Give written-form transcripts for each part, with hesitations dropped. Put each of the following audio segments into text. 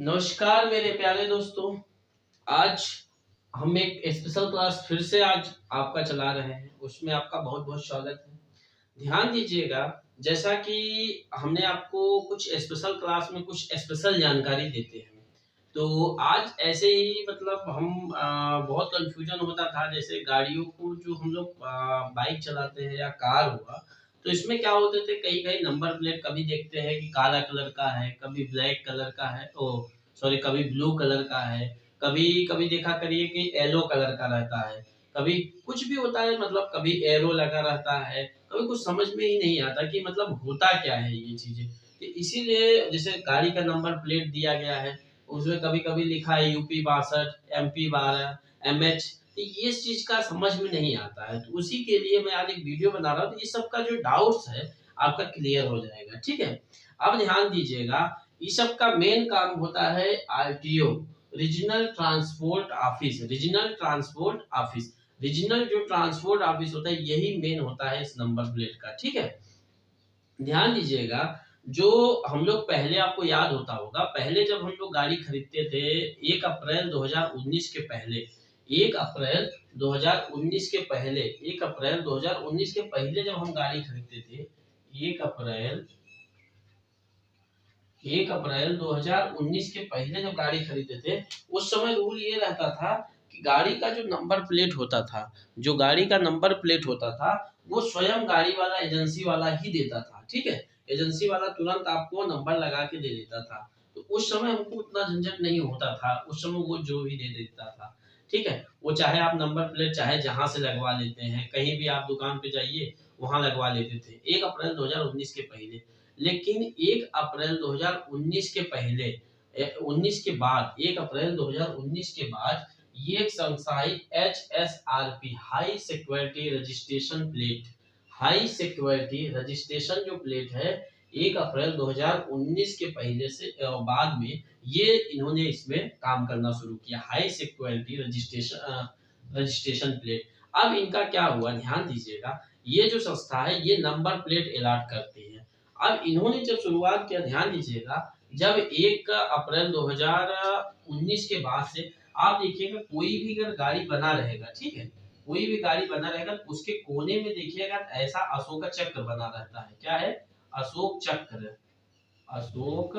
नमस्कार मेरे प्यारे दोस्तों। आज हम एक स्पेशल क्लास फिर से आज आपका चला रहे हैं, उसमें आपका बहुत बहुत स्वागत है। ध्यान दीजिएगा, जैसा कि हमने आपको कुछ स्पेशल क्लास में कुछ स्पेशल जानकारी देते हैं, तो आज ऐसे ही मतलब हम बहुत कंफ्यूजन होता था। जैसे गाड़ियों को जो हम लोग बाइक चलाते हैं या कार हुआ, तो इसमें क्या होते थे, कई कई नंबर प्लेट कभी देखते हैं कि काला कलर का है, कभी ब्लैक कलर का है, ओ सॉरी कभी ब्लू कलर का है, कभी कभी देखा करिए कि येलो कलर का रहता है, कभी कुछ भी होता है, मतलब कभी एरो लगा रहता है, कभी कुछ समझ में ही नहीं आता कि मतलब होता क्या है ये चीजें। तो इसीलिए जैसे गाड़ी का नंबर प्लेट दिया गया है, उसमें कभी कभी लिखा है यूपी 62, MP 12, MH, तो ये चीज का समझ में नहीं आता है। तो उसी के लिए मैं आज एक वीडियो बना रहा हूँ, तो ये सब का जो डाउट्स है आपका क्लियर हो जाएगा। ठीक है, अब ध्यान दीजिएगा, इस सब का मेन काम होता है RTO, regional transport office. Regional जो ट्रांसपोर्ट ऑफिस होता है, यही मेन होता है इस नंबर प्लेट का। ठीक है, ध्यान दीजिएगा, जो हम लोग पहले, आपको याद होता होगा, पहले जब हम लोग गाड़ी खरीदते थे 1 अप्रैल 2019 के पहले, 1 अप्रैल 2019 के पहले, 1 अप्रैल 2019 के पहले जब हम गाड़ी खरीदते थे, 1 अप्रैल 2019 के पहले जब गाड़ी खरीदते थे, उस समय रूल ये रहता था कि गाड़ी का जो नंबर प्लेट होता था, जो गाड़ी का नंबर प्लेट होता था, वो स्वयं गाड़ी वाला, एजेंसी वाला ही देता था। ठीक है, एजेंसी वाला तुरंत आपको नंबर लगा के दे देता था। तो उस समय हमको उतना झंझट नहीं होता था, उस समय वो जो भी दे देता था। ठीक है, वो चाहे आप नंबर प्लेट चाहे जहां से लगवा लेते हैं, कहीं भी आप दुकान पे जाइए वहां लगवा लेते थे 1 अप्रैल 2019 के पहले। लेकिन 1 अप्रैल 2019 के पहले, 19 के बाद, 1 अप्रैल 2019 के बाद ये एक संस्था है HSRP, high security registration plate. High security registration जो प्लेट है, 1 अप्रैल 2019 के पहले से बाद में ये इन्होंने इसमें काम करना शुरू किया, हाई सिक्योरिटी रजिस्ट्रेशन प्लेट। अब इनका क्या हुआ, ध्यान दीजिएगा, ये जो संस्था है ये नंबर प्लेट अलॉट करती है। अब इन्होंने जब शुरुआत किया, ध्यान दीजिएगा, जब 1 अप्रैल 2019 के बाद से आप देखिएगा, कोई भी अगर गाड़ी बना रहेगा, ठीक है, कोई भी गाड़ी बना रहेगा, तो उसके कोने में देखिएगा ऐसा अशोक चक्र बना रहता है। क्या है? अशोक चक्र, अशोक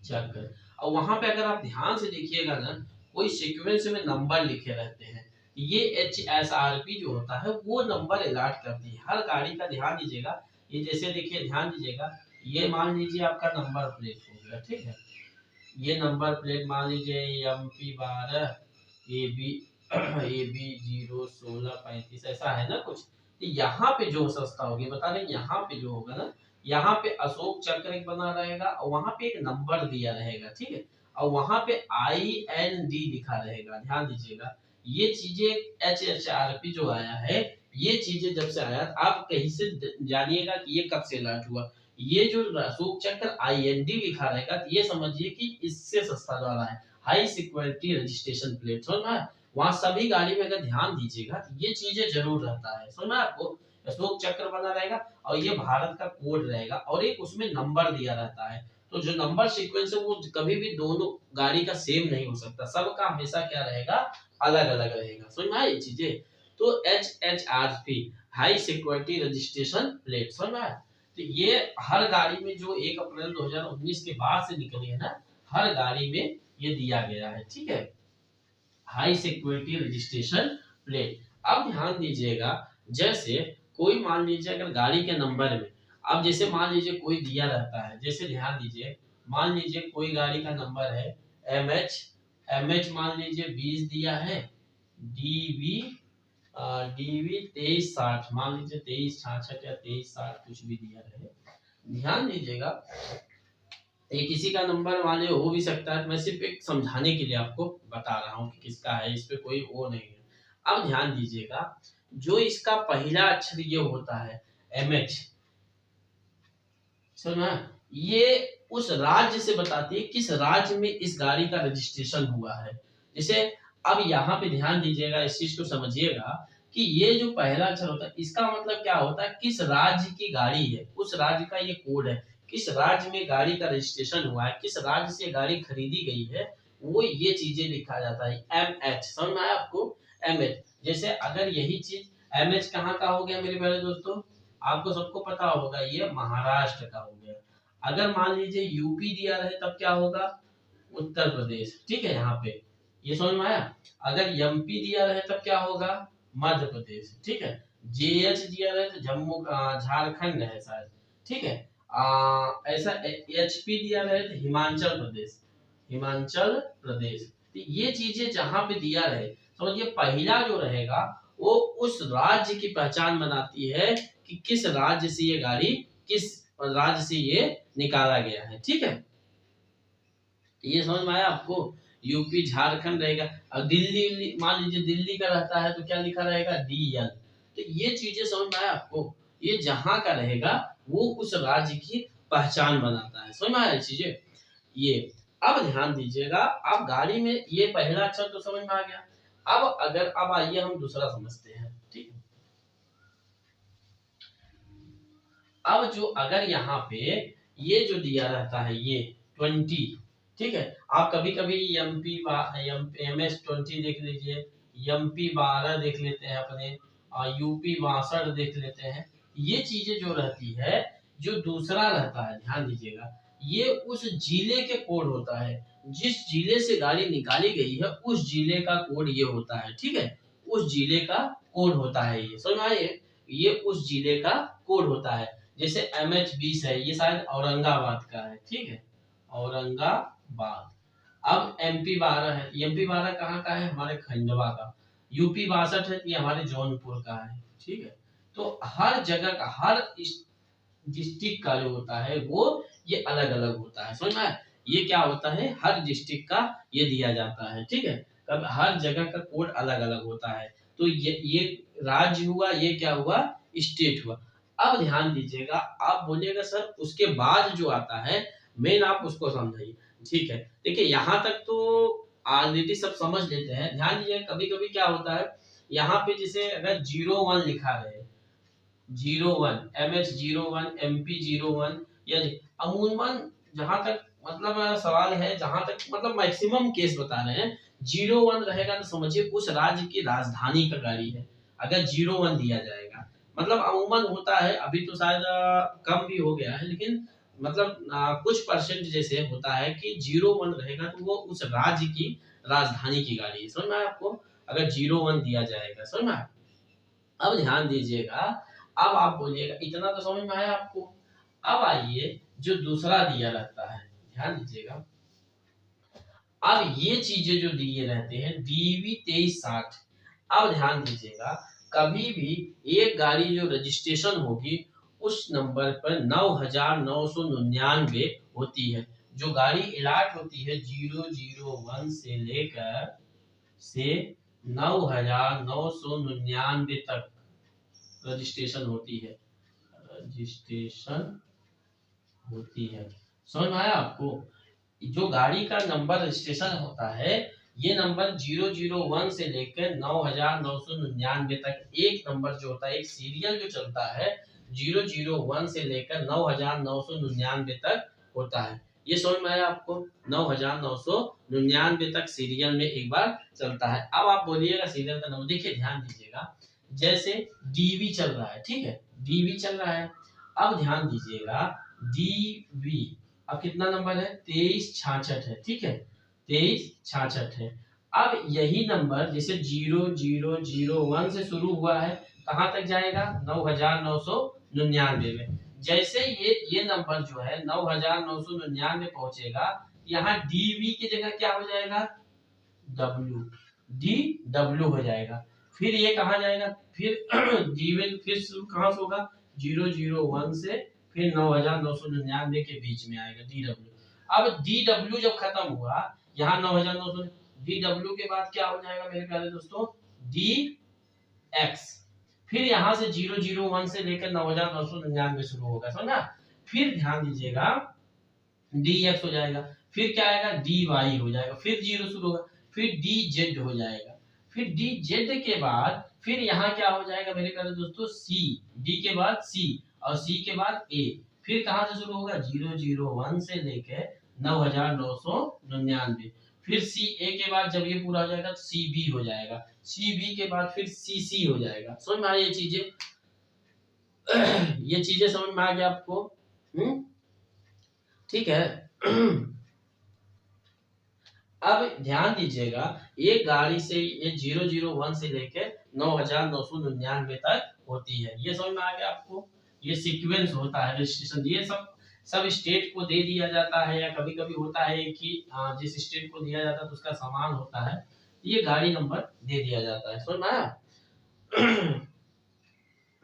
चक्र। और वहां पे अगर आप ध्यान से देखिएगा ना, कोई सीक्वेंस में नंबर लिखे रहते हैं। ये HSRP जो होता है वो नंबर अलॉट करती है हर गाड़ी का। ध्यान दीजिएगा, ये जैसे देखिए, ध्यान दीजिएगा, ये मान लीजिए आपका नंबर प्लेट हो गया। ठीक है, ये नंबर प्लेट मान लीजिए MP 12 AB 01635 ऐसा है ना कुछ। तो यहाँ पे जो संस्था होगी, बता दें, यहाँ पे जो होगा ना, यहाँ पे अशोक चक्र एक बना रहेगा और वहां पे एक नंबर दिया रहेगा। ठीक है, और वहां पे IND लिखा रहेगा। ध्यान दीजिएगा, ये चीजें HSRP जो आया है, ये चीजें जब से आया, आप कहीं से जानिएगा कि ये कब से लॉन्च हुआ। ये जो अशोक चक्र IND लिखा रहेगा, तो ये समझिए कि इससे संस्था द्वारा है, हाई सिक्योरिटी रजिस्ट्रेशन प्लेट। समझ में? वहां सभी गाड़ी में अगर ध्यान दीजिएगा, ये चीजें जरूर रहता है। समझ में आपको? अशोक चक्र बना रहेगा और ये भारत का कोड रहेगा और एक उसमें नंबर दिया रहता है। तो जो नंबर सीक्वेंस है वो कभी भी दोनों गाड़ी का सेम नहीं हो सकता, सबका हमेशा क्या रहेगा, अलग अलग रहेगा। समझ में आई ये चीजें? तो HSRP, high security registration plate. समझ में आया? तो ये हर गाड़ी में जो 1 अप्रैल 2019 के बाद से निकली है ना, हर गाड़ी में ये दिया गया है। ठीक है, हाई सिक्योरिटी रजिस्ट्रेशन प्लेट। अब ध्यान दीजिएगा, जैसे कोई मान लीजिए अगर गाड़ी के नंबर में, अब जैसे मान लीजिए कोई दिया रहता है, जैसे ध्यान दीजिए, मान लीजिए कोई गाड़ी का नंबर है MH मान लीजिए 20 दिया है, DV DV 2360, मान लीजिए 2366 या 2360 कुछ भी दिया रहे। ध्यान दीजिएगा, ये किसी का नंबर वाले हो भी सकता है, मैं सिर्फ एक समझाने के लिए आपको बता रहा हूँ कि किसका है, इस पे कोई वो नहीं है। अब ध्यान दीजिएगा, जो इसका पहला अक्षर ये होता है MH, सुना, ये उस राज्य से बताती है किस राज्य में इस गाड़ी का रजिस्ट्रेशन हुआ है। जैसे अब यहाँ पे ध्यान दीजिएगा, इस चीज को समझिएगा कि ये जो पहला अक्षर होता है, इसका मतलब क्या होता है, किस राज्य की गाड़ी है, उस राज्य का ये कोड है। किस राज्य में गाड़ी का रजिस्ट्रेशन हुआ है, किस राज्य से गाड़ी खरीदी गई है, वो ये चीजें लिखा जाता है। MH समझ में आया आपको? MH जैसे अगर यही चीज MH कहाँ का हो गया मेरे प्यारे दोस्तों, आपको सबको पता होगा ये महाराष्ट्र का हो गया। अगर मान लीजिए यूपी दिया रहे तब क्या होगा, उत्तर प्रदेश, ठीक है, यहाँ पे ये समझ में आया। अगर एमपी दिया रहे तब क्या होगा, मध्य प्रदेश, ठीक है। जेएच दिया रहे तो जम्मू झारखंड है शायद, ठीक है। ऐसा एचपी दिया रहे तो हिमाचल प्रदेश, हिमाचल प्रदेश। तो ये चीजें जहां पे दिया रहे, समझिए पहला जो रहेगा वो उस राज्य की पहचान बनाती है कि किस राज्य से ये गाड़ी, किस राज्य से ये निकाला गया है, ठीक है। ये समझ में आया आपको? यूपी झारखंड रहेगा। अब दिल्ली मान लीजिए दिल्ली का रहता है तो क्या लिखा रहेगा, DL। तो ये चीजें समझ में आया आपको? ये जहां का रहेगा वो उस राज्य की पहचान बनाता है, समझ में आया चीजें ये। अब ध्यान दीजिएगा, अब गाड़ी में ये पहला अक्षर तो समझ में आ गया। अब आइए हम दूसरा समझते हैं, ठीक है। अब जो अगर यहाँ पे ये जो दिया रहता है ये 20, ठीक है। आप कभी कभी MS20 देख लीजिए, MP12 देख लेते हैं अपने, UP62 देख लेते हैं। ये चीजें जो रहती है, जो दूसरा रहता है, ध्यान दीजिएगा, ये उस जिले के कोड होता है। जिस जिले से गाड़ी निकाली गई है उस जिले का कोड ये होता है, ठीक है। उस जिले का कोड होता है, ये समझ में आए, ये उस जिले का कोड होता है। जैसे MH20 है, ये शायद औरंगाबाद का है, ठीक है, औरंगाबाद। अब MP12 है, MP12 कहाँ का है, हमारे खंडवा का। UP62 है, ये हमारे जौनपुर का है, ठीक है। तो हर जगह का, हर डिस्ट्रिक्ट का जो होता है वो ये अलग अलग होता है, समझ में आया? ये क्या होता है, हर डिस्ट्रिक्ट का ये दिया जाता है, ठीक है। अब हर जगह का कोड अलग अलग होता है। तो ये राज्य हुआ, ये क्या हुआ, स्टेट हुआ। अब ध्यान दीजिएगा, आप बोलिएगा सर उसके बाद जो आता है मेन, आप उसको समझाइए, ठीक है। देखिए यहाँ तक तो ऑलरेडी सब समझ लेते हैं। ध्यान दीजिए, कभी कभी क्या होता है, यहाँ पे जैसे अगर 01 लिखा रहे, 01 MH01 MP01, या अमूमन जहां तक मतलब सवाल है, जहां तक मतलब मैक्सिमम केस बता रहे हैं, 01 रहेगा तो समझिए उस राज्य की राजधानी का गाड़ी है। अगर 01 दिया जाएगा, मतलब अमूमन होता है, अभी तो शायद कम भी हो गया है, लेकिन मतलब कुछ परसेंट जैसे होता है कि 01 रहेगा तो वो उस राज्य की राजधानी की गाड़ी है, समझ में आया आपको? अगर 01 दिया जाएगा, समझ में आया? अब ध्यान दीजिएगा, अब आप बोलिएगा इतना तो समझ में आया आपको। अब आइए जो दूसरा दिया रहता है, ध्यान दीजिएगा, अब ये चीजें जो दिए रहते हैं DV2360। अब ध्यान दीजिएगा, कभी भी एक गाड़ी जो रजिस्ट्रेशन होगी उस नंबर पर 9999 होती है। जो गाड़ी अलॉट होती है 001 से लेकर से 9999 तक रजिस्ट्रेशन होती है, रजिस्ट्रेशन होती है, समझ में आया आपको? जो गाड़ी का नंबर रजिस्ट्रेशन होता है, ये नंबर 001 से लेकर 9999 तक एक नंबर जो होता है, एक सीरियल जो चलता है 001 से लेकर 9999 तक होता है। ये समझ में आया आपको? 9999 तक सीरियल में एक बार चलता है। अब आप बोलिएगा सीरियल का नंबर, देखिए ध्यान दीजिएगा, जैसे DV चल रहा है, ठीक है, DV चल रहा है। अब ध्यान दीजिएगा, DV अब कितना नंबर है, 2366 है, ठीक है, 2366 है। अब यही नंबर जैसे 0001 से शुरू हुआ है, कहां तक जाएगा, 9999 में। जैसे ये नंबर जो है 9999 पहुंचेगा, यहाँ DV की जगह क्या हो जाएगा, DW हो जाएगा। फिर ये कहा जाएगा, फिर जीवन फिर शुरू कहां से होगा, 001 से फिर 9999 के बीच में आएगा DW। अब DW जब खत्म हुआ, यहाँ 9900, DW के बाद क्या हो जाएगा मेरे प्यारे दोस्तों, DX। फिर यहाँ से 001 से लेकर 9999 शुरू होगा, समझा? फिर ध्यान दीजिएगा, DX हो जाएगा, फिर क्या आएगा, DY हो जाएगा, फिर 0 शुरू होगा, फिर DZ हो जाएगा, फिर DZ के बाद फिर यहाँ क्या हो जाएगा मेरे प्यारे दोस्तों, C, D के बाद C और C के बाद A, फिर कहाँ से शुरू होगा, 001 से लेके 9999। फिर सी ए के बाद जब ये पूरा हो जाएगा तो सी बी हो जाएगा, सी बी के बाद फिर सी सी हो जाएगा। समझ में आ ये चीजें ये चीजें समझ में आ गया आपको? ठीक है। अब ध्यान दीजिएगा, एक गाड़ी से ये 001 से लेके 9999 तक होती है। ये समझ में आ गया आपको? ये सीक्वेंस होता है रजिस्ट्रेशन। ये सब स्टेट को दे दिया जाता है, या कभी कभी होता है कि जिस स्टेट को दिया जाता है तो उसका सामान होता है, ये गाड़ी नंबर दे दिया जाता है। समझ में आया?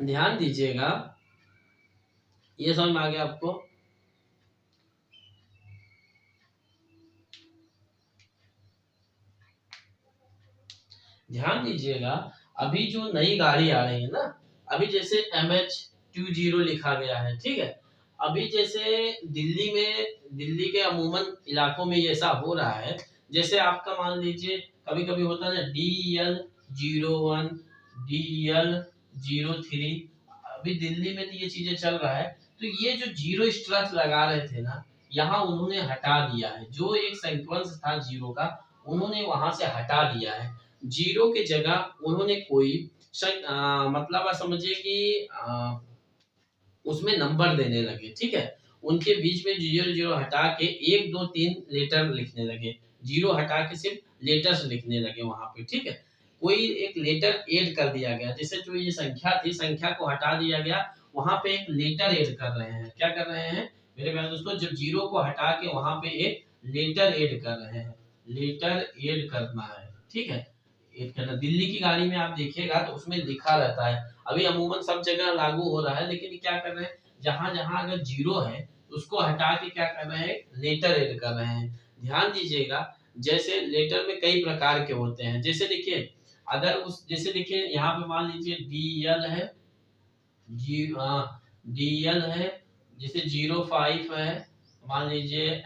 ध्यान दीजिएगा, ये समझ में आ गया आपको? ध्यान दीजिएगा, अभी जो नई गाड़ी आ रही है ना, अभी जैसे MH20 लिखा गया है, ठीक है। अभी जैसे दिल्ली के अमूमन इलाकों में ऐसा हो रहा है, जैसे आपका मान लीजिए कभी कभी होता है ना DL01, DL03। अभी दिल्ली में तो ये चीजें चल रहा है, तो ये जो जीरो स्ट्रक्च लगा रहे थे ना, यहाँ उन्होंने हटा दिया है। जो एक सीक्वेंस था जीरो का, उन्होंने वहां से हटा दिया है। जीरो के जगह उन्होंने कोई मतलब आप समझिए कि उसमें नंबर देने लगे, ठीक है। उनके बीच में 00 हटा के 1 2 3 लेटर लिखने लगे, जीरो हटा के सिर्फ लेटर्स लिखने लगे वहां पे, ठीक है। कोई एक लेटर ऐड कर दिया गया, जैसे जो ये संख्या थी, संख्या को हटा दिया गया, वहां पे एक लेटर ऐड कर रहे हैं। क्या कर रहे हैं मेरे प्यारे दोस्तों? जब जीरो को हटा के वहां पे एक लेटर ऐड कर रहे हैं, लेटर ऐड करना है, ठीक है। ऐड करना, दिल्ली की गाड़ी में आप देखिएगा तो उसमें लिखा रहता है। अभी अमूमन सब जगह लागू हो रहा है, लेकिन क्या कर रहे हैं, जहां जहां अगर जीरो है उसको हटा के क्या कर रहे हैं, लेटर ऐड कर रहे हैं। ध्यान दीजिएगा, जैसे लेटर में कई प्रकार के होते हैं। जैसे देखिए, अगर उस जैसे देखिए यहाँ पे मान लीजिए DL है, DL है, जैसे 05 है, मान लीजिए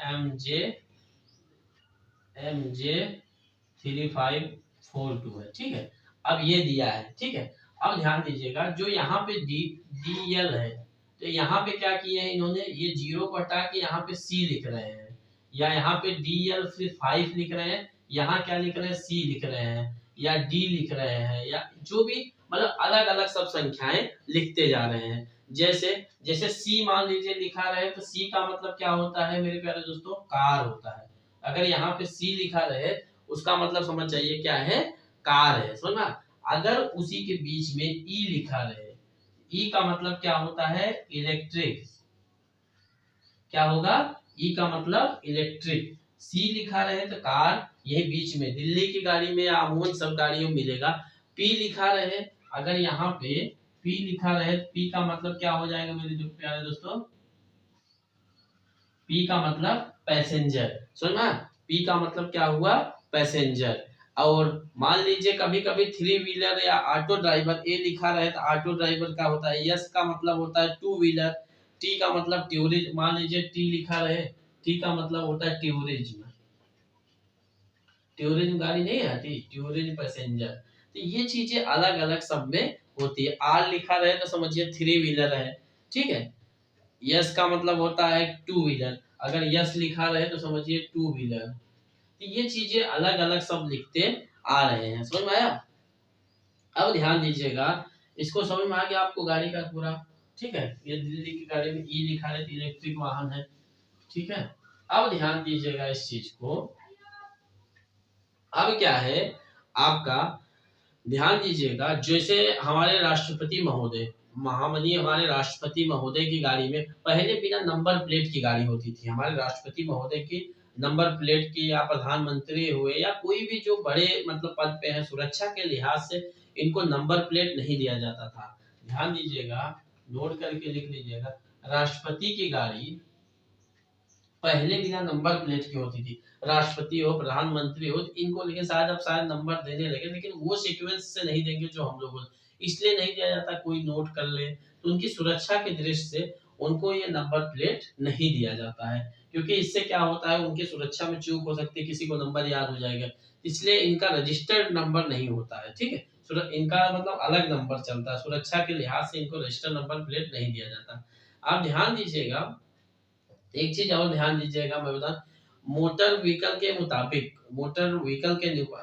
MJ3542 है, ठीक है। अब ये दिया है, ठीक है। अब ध्यान दीजिएगा, जो यहाँ पे DL है, तो यहाँ पे क्या किए हैं इन्होंने, ये जीरो को हटा के यहाँ पे C लिख रहे हैं, या यहाँ पे DL फिर 5 लिख रहे हैं, यहाँ क्या लिख रहे हैं, C लिख रहे हैं, या D लिख रहे हैं, या जो भी मतलब अलग अलग सब संख्याएं लिखते जा रहे हैं। जैसे जैसे C मान लीजिए लिखा रहे, तो C का मतलब क्या होता है मेरे प्यारे दोस्तों, कार होता है। अगर यहाँ पे C लिखा रहे, उसका मतलब समझ जाइए क्या है, कार है। समझना? अगर उसी के बीच में E लिखा रहे, E का मतलब क्या होता है, इलेक्ट्रिक। क्या होगा, E का मतलब इलेक्ट्रिक। C लिखा रहे तो कार, यही बीच में दिल्ली की गाड़ी में या अमूमन सब गाड़ियों में मिलेगा। P लिखा रहे, अगर यहाँ पे P लिखा रहे, P का मतलब क्या हो जाएगा मेरे जो प्यारे दोस्तों, P का मतलब पैसेंजर। सुना? P का मतलब क्या हुआ, पैसेंजर। और मान लीजिए कभी कभी 3 व्हीलर या ऑटो ड्राइवर, ए लिखा रहे तो ऑटो ड्राइवर का होता है। यस का मतलब होता है 2 व्हीलर। टी का मतलब टूरिस्ट, मान लीजिए टी लिखा रहे, टी का मतलब होता है टूरिज्म। टूरिज्म गाड़ी नहीं आती, टूरिज्म पैसेंजर। तो ये चीजें अलग अलग सब में होती है। आर लिखा रहे तो समझिए 3 व्हीलर है, ठीक है। यस का मतलब होता है 2 व्हीलर, अगर यस लिखा रहे तो समझिए 2 व्हीलर। तो ये चीजें अलग अलग सब लिखते आ रहे हैं। समझ में आया? अब ध्यान दीजिएगा, इसको समझ में आ गया आपको गाड़ी का पूरा, ठीक है। ये दिल्ली की गाड़ी में ई लिखा है, इलेक्ट्रिक वाहन है, ठीक है। अब ध्यान दीजिएगा इस चीज को। अब क्या है आपका, ध्यान दीजिएगा, जैसे हमारे राष्ट्रपति महोदय, महामनीय हमारे राष्ट्रपति महोदय की गाड़ी में पहले बिना नंबर प्लेट की गाड़ी होती थी। हमारे राष्ट्रपति महोदय की नंबर प्लेट की, या प्रधानमंत्री हुए या कोई भी जो बड़े मतलब पद पे है, सुरक्षा के लिहाज से इनको नंबर प्लेट नहीं दिया जाता था। ध्यान दीजिएगा, नोट करके लिख लीजिएगा, राष्ट्रपति की गाड़ी पहले बिना नंबर प्लेट की होती थी। राष्ट्रपति हो, प्रधानमंत्री हो, इनको लेकिन शायद अब शायद नंबर देने लगे, लेकिन वो सीक्वेंस से नहीं देंगे जो हम लोग, इसलिए नहीं दिया जाता, कोई नोट कर ले तो उनकी सुरक्षा की दृष्टि से उनको ये नंबर प्लेट नहीं दिया जाता है। क्योंकि इससे क्या होता है, उनकी सुरक्षा में चूक हो सकती है, किसी को नंबर याद हो जाएगा, इसलिए इनका रजिस्टर्ड नंबर नहीं होता है, ठीक है। इनका मतलब अलग नंबर चलता है, सुरक्षा के लिहाज से इनको रजिस्टर्ड नंबर प्लेट नहीं दिया जाता। आप ध्यान दीजिएगा, एक चीज और ध्यान दीजिएगा, मैं बता, मोटर व्हीकल के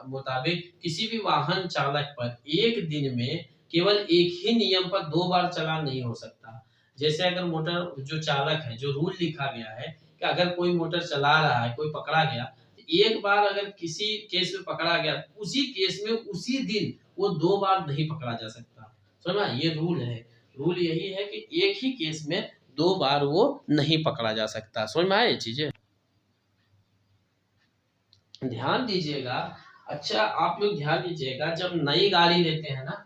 मुताबिक किसी भी वाहन चालक पर एक दिन में केवल एक ही नियम पर 2 बार चालान नहीं हो सकता। जैसे अगर मोटर जो चालक है, जो रूल लिखा गया है कि अगर कोई मोटर चला रहा है, कोई पकड़ा गया, तो एक बार अगर किसी केस में पकड़ा गया, उसी केस में उसी दिन वो 2 बार नहीं पकड़ा जा सकता। समझा, ये रूल है। रूल यही है कि एक ही केस में 2 बार वो नहीं पकड़ा जा सकता। समझ में आया ये चीजें, ध्यान दीजिएगा। अच्छा आप लोग ध्यान दीजिएगा, जब नई गाड़ी लेते हैं ना,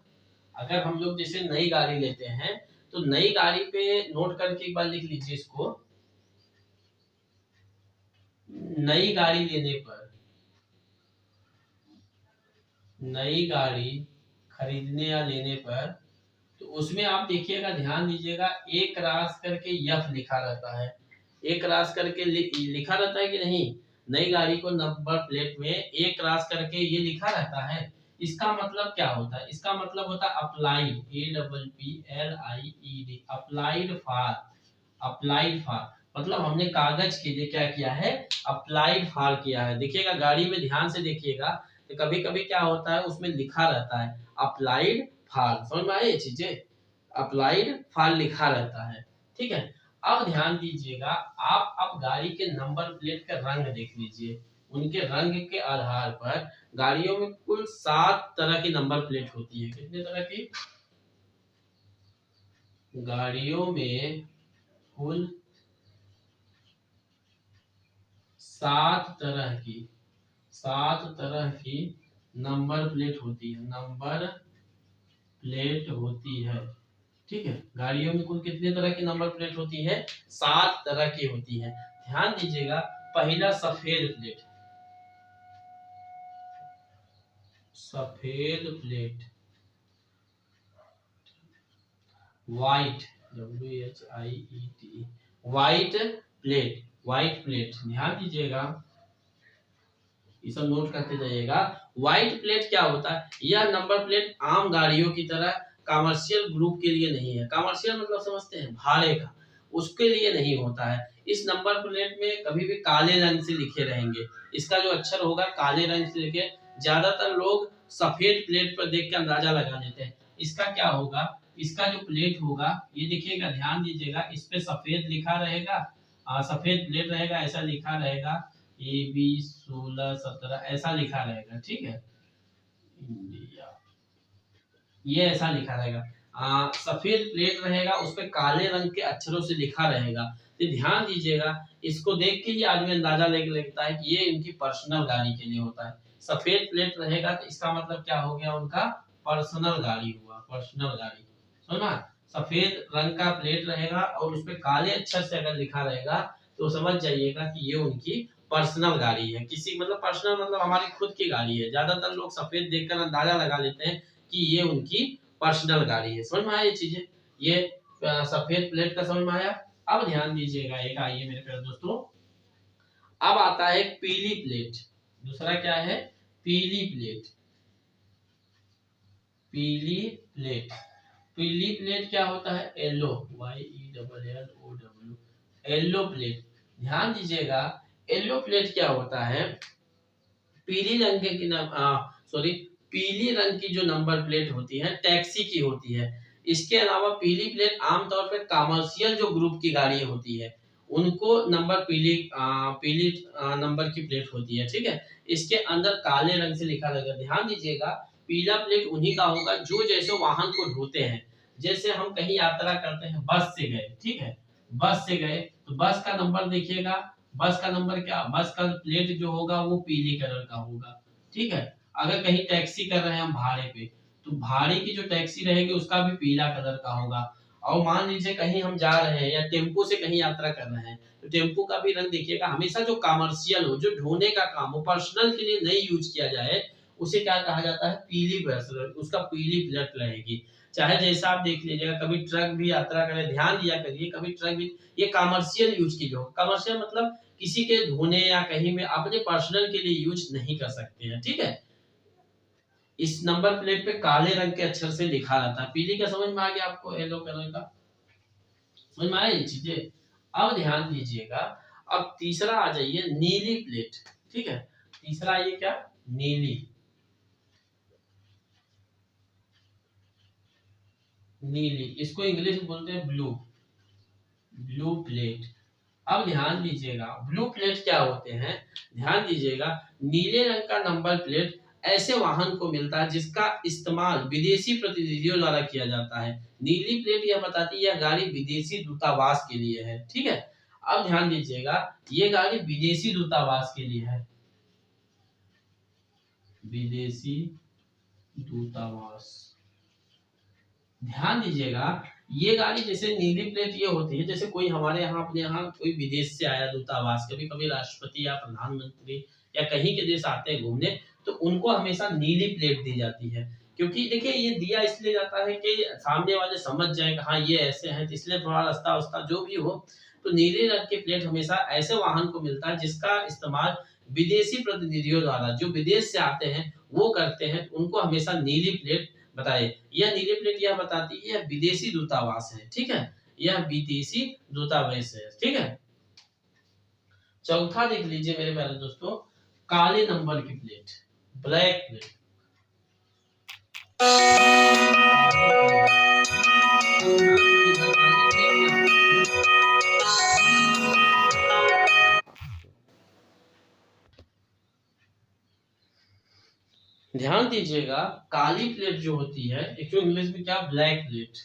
अगर हम लोग जैसे नई गाड़ी लेते हैं, तो नई गाड़ी पे नोट करके एक बार लिख लीजिए इसको, नई गाड़ी लेने पर, नई गाड़ी खरीदने या लेने पर, तो उसमें आप देखिएगा, ध्यान दीजिएगा, एक क्रॉस करके यफ लिखा रहता है, एक क्रॉस करके लिखा रहता है कि नहीं, नई गाड़ी को नंबर प्लेट में एक क्रॉस करके ये लिखा रहता है। इसका मतलब क्या होता है? इसका मतलब होता है applied, APPLIED, applied for, applied for, मतलब हमने कागज के लिए क्या किया है, अप्लाइड फॉर किया है। देखिएगा गाड़ी में ध्यान से देखिएगा, तो कभी कभी क्या होता है, उसमें लिखा रहता है अप्लाइड फॉर। समझ में आई ये चीजें, अप्लाइड फॉर लिखा रहता है, ठीक है। अब ध्यान दीजिएगा, आप अब गाड़ी के नंबर प्लेट का रंग देख लीजिए। उनके रंग के आधार पर गाड़ियों में कुल 7 तरह की नंबर प्लेट होती है। कितने तरह की? गाड़ियों में कुल 7 तरह की नंबर प्लेट होती है, नंबर प्लेट होती है, ठीक है। गाड़ियों में कुल कितने तरह की नंबर प्लेट होती है? 7 तरह की होती है। ध्यान दीजिएगा, पहला सफेद प्लेट, सफेद plate, white, WHIET, white plate, white plate, ध्यान दीजिएगा, ये सब नोट करते जाइएगा। व्हाइट प्लेट क्या होता है? यह नंबर प्लेट आम गाड़ियों की तरह कमर्शियल ग्रुप के लिए नहीं है। कमर्शियल मतलब समझते हैं, भाड़े का, उसके लिए नहीं होता है। इस नंबर प्लेट में कभी भी काले रंग से लिखे रहेंगे, इसका जो अक्षर होगा काले रंग से लिखे। ज्यादातर लोग सफेद प्लेट पर देख के अंदाजा लगा लेते हैं। इसका क्या होगा, इसका जो प्लेट होगा, ये देखिएगा, ध्यान दीजिएगा, इस पे सफेद लिखा रहेगा, सफेद प्लेट रहेगा, ऐसा लिखा रहेगा AB 1617 ऐसा लिखा रहेगा, ठीक है, इंडिया, ये ऐसा लिखा रहेगा। सफेद प्लेट रहेगा, उस पे काले रंग के अक्षरों से लिखा रहेगा। तो ध्यान दीजिएगा, इसको देख के ही आदमी अंदाजा लेता है कि ये इनकी पर्सनल गाड़ी के लिए होता है। सफेद प्लेट रहेगा तो इसका मतलब क्या हो गया, उनका पर्सनल गाड़ी हुआ, पर्सनल गाड़ी। समझना, सफेद रंग का प्लेट रहेगा और उस पे काले अक्षर से अगर लिखा रहेगा तो समझ जाइएगा कि ये उनकी पर्सनल गाड़ी है। किसी मतलब पर्सनल मतलब हमारी खुद की गाड़ी है। ज्यादातर लोग सफेद देखकर अंदाजा लगा लेते हैं कि ये उनकी पर्सनल गाड़ी है। समझ में आया ये चीजें, ये सफेद प्लेट का समझ में आया। अब ध्यान दीजिएगा, एक आइए मेरे प्यारे दोस्तों, अब आता है पीली प्लेट। दूसरा क्या है? पीली प्लेट, पीली प्लेट। पीली प्लेट क्या होता है? Yellow, YELLOW, yellow plate. ध्यान दीजिएगा, येलो प्लेट क्या होता है, पीली रंग के सॉरी, पीली रंग की जो नंबर प्लेट होती है टैक्सी की होती है। इसके अलावा पीली प्लेट आमतौर पर कमर्शियल जो ग्रुप की गाड़ी होती है उनको नंबर पीली नंबर की प्लेट होती है, ठीक है। इसके अंदर काले रंग से लिखा रहेगा। ध्यान दीजिएगा, पीला प्लेट उन्हीं का होगा जो जैसे वाहन को ढोते हैं। जैसे हम कहीं यात्रा करते हैं, बस से गए, ठीक है, बस से गए तो बस का नंबर देखिएगा, बस का नंबर क्या, बस का प्लेट जो होगा वो पीली कलर का होगा, ठीक है। अगर कहीं टैक्सी कर रहे हैं हम भाड़े पे, तो भाड़े की जो टैक्सी रहेगी उसका भी पीला कलर का होगा। और मान लीजिए कहीं हम जा रहे हैं या टेम्पो से कहीं यात्रा कर रहे हैं, तो टेम्पो का भी रंग देखिएगा, हमेशा जो कमर्शियल हो, जो ढोने का काम हो, पर्सनल के लिए नहीं यूज किया जाए, उसे क्या कहा जाता है? पीली बस, उसका पीली प्लेट रहेगी। चाहे जैसा आप देख लीजिएगा, कभी ट्रक भी यात्रा करें, ध्यान दिया करिए, कभी ट्रक भी, ये कमर्शियल यूज की जो, कमर्शियल मतलब किसी के धोने या कहीं में अपने पर्सनल के लिए यूज नहीं कर सकते हैं, ठीक है। इस नंबर प्लेट पे काले रंग के अक्षर से लिखा रहता है। पीली का समझ में आ गया आपको, येलो कलर का समझ में आया ये चीजें। अब ध्यान दीजिएगा, अब तीसरा आ जाइए नीली प्लेट। ठीक है, तीसरा ये क्या, नीली, नीली, इसको इंग्लिश में बोलते हैं ब्लू, ब्लू प्लेट। अब ध्यान दीजिएगा ब्लू प्लेट क्या होते हैं, ध्यान दीजिएगा, नीले रंग का नंबर प्लेट ऐसे वाहन को मिलता है जिसका इस्तेमाल विदेशी प्रतिनिधियों द्वारा किया जाता है। नीली प्लेट यह बताती है यह गाड़ी विदेशी दूतावास के लिए है। ठीक है, अब ध्यान दीजिएगा ये गाड़ी विदेशी दूतावास के लिए है, विदेशी दूतावास। ध्यान दीजिएगा ये गाड़ी जैसे नीली प्लेट ये होती है, जैसे कोई हमारे यहाँ अपने यहाँ कोई विदेश से आया दूतावास, कभी कभी राष्ट्रपति या प्रधानमंत्री या कहीं के देश आते हैं घूमने, तो उनको हमेशा नीली प्लेट दी जाती है। क्योंकि देखिए ये दिया इसलिए जाता है कि सामने वाले समझ जाए कि हाँ ये ऐसे हैं, तो इसलिए थोड़ा रास्ता उस्ता जो भी हो, तो नीले रंग की प्लेट हमेशा ऐसे वाहन को मिलता है जिसका इस्तेमाल विदेशी प्रतिनिधियों द्वारा, जो विदेश से आते हैं वो करते हैं, उनको हमेशा नीली प्लेट बताए। यह नीली प्लेट यह बताती है यह विदेशी दूतावास है। ठीक है, यह विदेशी दूतावास है। ठीक है, चौथा देख लीजिए मेरे प्यारे दोस्तों, काले नंबर की प्लेट, ब्लैक प्लेट। ध्यान दीजिएगा काली प्लेट जो होती है, इसको इंग्लिश में क्या, ब्लैक प्लेट,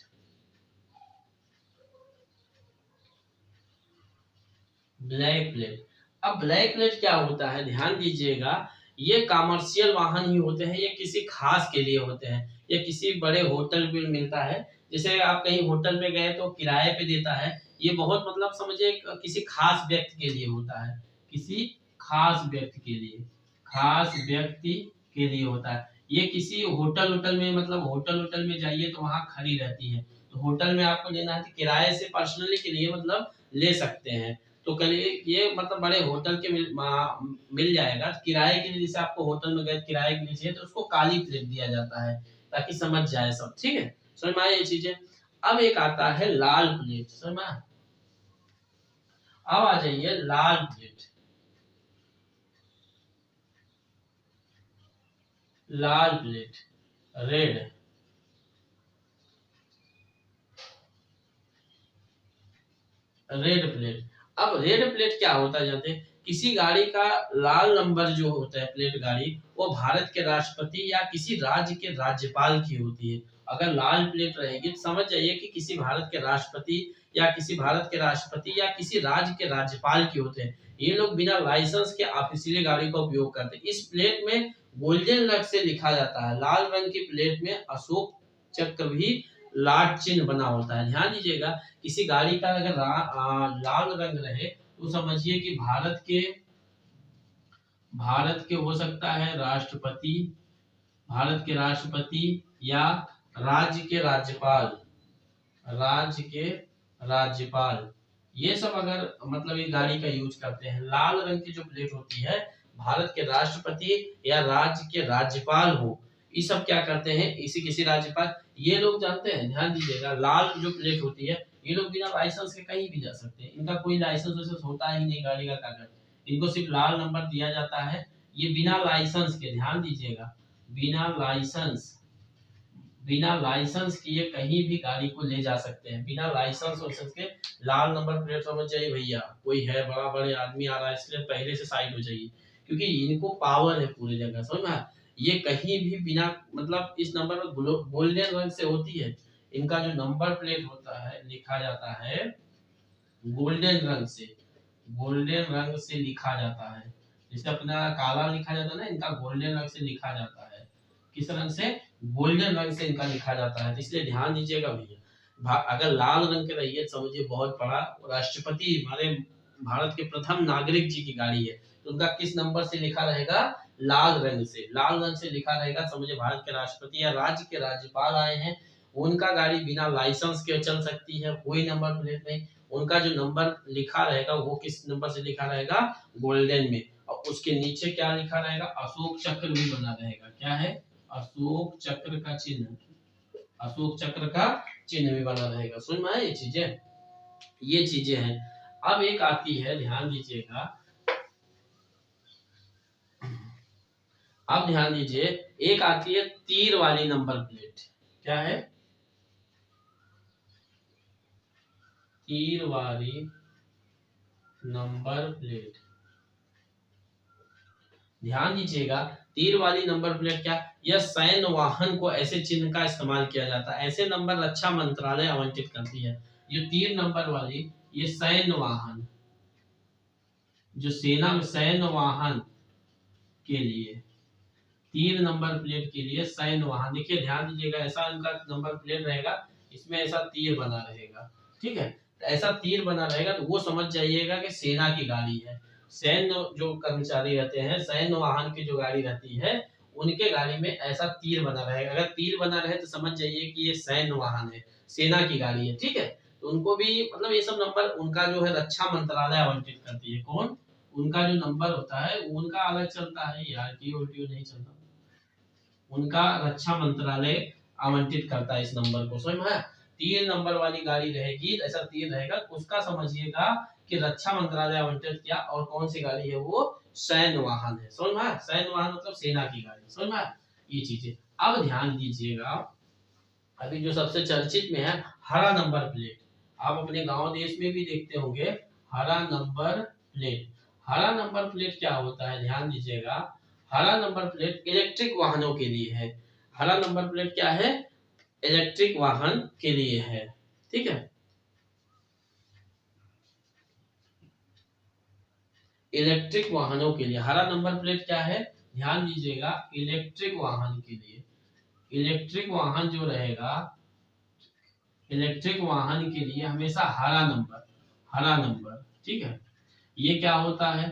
ब्लैक प्लेट। अब ब्लैक प्लेट क्या होता है, ध्यान दीजिएगा, ये कमर्शियल वाहन ही होते हैं, ये किसी खास के लिए होते हैं, ये किसी बड़े होटल पे मिलता है। जैसे आप कहीं होटल पे गए तो किराए पे देता है, ये बहुत मतलब समझिए किसी खास व्यक्ति के लिए होता है, किसी खास व्यक्ति के लिए, खास व्यक्ति के लिए होता है। ये किसी होटल में, मतलब होटल में जाइए तो वहां खड़ी रहती है, तो होटल में आपको लेना है तो किराए से पर्सनली के लिए मतलब ले सकते हैं। तो करिए ये मतलब बड़े होटल के मिल जाएगा किराए के लिए, जैसे आपको होटल में गए किराए के लिए चाहिए तो उसको काली प्लेट दिया जाता है ताकि समझ जाए सब। ठीक है, समझ में आए ये चीजें। अब एक आता है लाल प्लेट, समझ में, अब आ जाइए लाल प्लेट, लाल प्लेट, रेड, रेड प्लेट। अब रेड प्लेट क्या होता है जानते हैं, किसी गाड़ी का लाल नंबर जो होता है प्लेट गाड़ी, वो भारत के राष्ट्रपति या किसी राज्य के राज्यपाल की होती है। अगर लाल प्लेट रहेगी तो समझ जाइए कि किसी भारत के राष्ट्रपति या किसी भारत के राष्ट्रपति या किसी राज्य के राज्यपाल की होते हैं। ये लोग बिना लाइसेंस के ऑफिशियली गाड़ी का उपयोग करते हैं। इस प्लेट में गोल्डन रंग से लिखा जाता है, लाल रंग की प्लेट में अशोक चक्र भी लाल चिन्ह बना होता है। ध्यान दीजिएगा किसी गाड़ी का अगर लाल रंग रहे तो समझिए कि भारत के हो सकता है राष्ट्रपति, भारत के राष्ट्रपति या राज्य के राज्यपाल, राज्य के राज्यपाल, ये सब अगर मतलब ये गाड़ी का यूज करते हैं। लाल रंग की जो प्लेट होती है भारत के राष्ट्रपति या राज्य के राज्यपाल हो, ये सब क्या करते हैं, इसी किसी राज्यपाल, ये लोग जानते हैं। ध्यान दीजिएगा लाल जो प्लेट होती है ये लोग बिना लाइसेंस के कहीं भी जा सकते हैं, इनका कोई लाइसेंस वाइसेंस होता ही नहीं गाड़ी का कागज, इनको सिर्फ लाल नंबर दिया जाता है, ये बिना लाइसेंस के, ध्यान दीजिएगा बिना लाइसेंस, बिना लाइसेंस किए कहीं भी गाड़ी को ले जा सकते हैं, बिना लाइसेंस वाइसेंस के। लाल नंबर प्लेट समझ जाइए भैया कोई है बड़ा बड़े आदमी आ रहा है इसलिए पहले से साइड हो जाइए, क्योंकि इनको पावर है पूरी जगह, समझ में। ये कहीं भी बिना मतलब इस नंबर पर गोल्डन रंग से होती है, इनका जो नंबर प्लेट होता है लिखा जाता है गोल्डन रंग से, गोल्डन रंग से लिखा जाता है। जैसे अपना काला लिखा जाता है ना, इनका गोल्डन रंग से लिखा जाता है। किस रंग से, गोल्डन रंग से इनका लिखा जाता है। तो इसलिए ध्यान दीजिएगा भैया, अगर लाल रंग के रही है समझिए बहुत बड़ा राष्ट्रपति, हमारे भारत के प्रथम नागरिक जी की गाड़ी है, तो उनका किस नंबर से लिखा रहेगा, लाल रंग से, लाल रंग से लिखा रहेगा। समझिए भारत के राष्ट्रपति या राज्य के राज्यपाल आए हैं, उनका गाड़ी बिना लाइसेंस के चल सकती है, कोई नंबर प्लेट नहीं, उनका जो नंबर लिखा रहेगा वो किस नंबर से लिखा रहेगा, गोल्डन में, और उसके नीचे क्या लिखा रहेगा, अशोक चक्र भी बना रहेगा। क्या है, अशोक चक्र का चिन्ह, अशोक चक्र का चिन्ह भी बना रहेगा। सुन में ये चीजें। ये चीजें हैं। अब एक आती है, ध्यान दीजिएगा, अब ध्यान दीजिए, एक आती है तीर वाली नंबर प्लेट। क्या है? तीर वाली नंबर प्लेट। ध्यान दीजिएगा, तीर वाली नंबर प्लेट क्या, यह सैन्य वाहन को ऐसे चिन्ह का इस्तेमाल किया जाता है, ऐसे नंबर रक्षा मंत्रालय आवंटित करती है। ये तीर नंबर वाली, ये सैन्य वाहन, जो सेना में सैन्य वाहन के लिए, तीर नंबर प्लेट के लिए सैन्य वाहन, देखिए ध्यान दीजिएगा, ऐसा इनका नंबर प्लेट रहेगा, इसमें ऐसा तीर बना रहेगा, ठीक है, ऐसा तीर बना रहेगा, तो वो समझ जाइएगा कि सेना की गाड़ी है। सैन्य जो कर्मचारी रहते हैं, सैन्य वाहन की जो गाड़ी रहती है, उनके गाड़ी में ऐसा तीर बना रहेगा। अगर तीर बना रहे तो समझ जाइए कि ये सैन्य वाहन है, सेना की गाड़ी है, ठीक है। तो उनको भी मतलब ये सब नंबर उनका जो है रक्षा मंत्रालय आवंटित करती है। कौन? उनका जो नंबर होता है उनका अलग चलता है, यार की उल्टी नहीं चलता, उनका रक्षा मंत्रालय आवंटित करता है इस नंबर को, समझ में? तीन नंबर वाली गाड़ी रहेगी, ऐसा तीर रहेगा, उसका समझिएगा कि रक्षा मंत्रालय आवंटित किया, और कौन सी गाड़ी है वो? सैन्य वाहन है, समझ में? सैन्य वाहन मतलब सेना की गाड़ी, समझ में? ये चीजें। अब ध्यान दीजिएगा, अभी जो सबसे चर्चित में है हरा नंबर प्लेट, आप अपने गांव देश में भी देखते होंगे हरा नंबर प्लेट। हरा नंबर प्लेट क्या होता है, ध्यान दीजिएगा, हरा नंबर प्लेट इलेक्ट्रिक वाहनों के लिए है। हरा नंबर प्लेट क्या है? इलेक्ट्रिक वाहन के लिए है, ठीक है। इलेक्ट्रिक वाहनों के लिए हरा नंबर प्लेट क्या है, ध्यान दीजिएगा, इलेक्ट्रिक वाहन के लिए। इलेक्ट्रिक वाहन जो रहेगा, इलेक्ट्रिक वाहन के लिए हमेशा हरा नंबर, ठीक है। ये क्या होता है,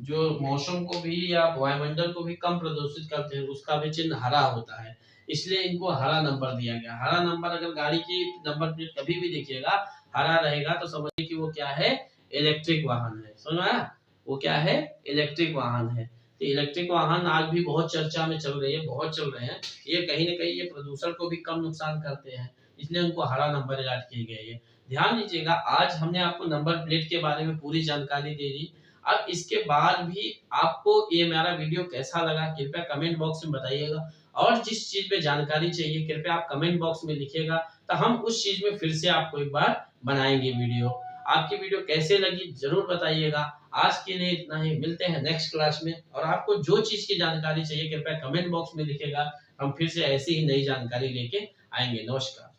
जो मौसम को भी या वायुमंडल को भी कम प्रदूषित करते हैं, उसका भी चिन्ह हरा होता है, इसलिए इनको हरा नंबर दिया गया। हरा नंबर, अगर गाड़ी की नंबर प्लेट कभी भी देखिएगा हरा रहेगा तो समझिए कि वो क्या है? इलेक्ट्रिक वाहन है, समझ में आया? वो क्या है? इलेक्ट्रिक वाहन है। तो इलेक्ट्रिक वाहन आज भी बहुत चर्चा में चल रही है, बहुत चल रहे हैं। ये कहीं ना कहीं ये प्रदूषण को भी कम नुकसान करते हैं, इसलिए उनको हरा नंबर अलॉट किए गए हैं। ध्यान दीजिएगा, आज हमने आपको नंबर प्लेट के बारे में पूरी जानकारी दे दी। अब इसके बाद भी आपको ये मेरा वीडियो कैसा लगा कृपया कमेंट बॉक्स में बताइएगा, और जिस चीज में जानकारी चाहिए कृपया आप कमेंट बॉक्स में लिखिएगा, तो हम उस चीज में फिर से आपको एक बार बनाएंगे वीडियो। आपकी वीडियो कैसे लगी जरूर बताइएगा। आज के लिए इतना ही, मिलते हैं नेक्स्ट क्लास में, और आपको जो चीज की जानकारी चाहिए कृपया कमेंट बॉक्स में लिखिएगा, हम फिर से ऐसी ही नई जानकारी लेके आएंगे। नमस्कार।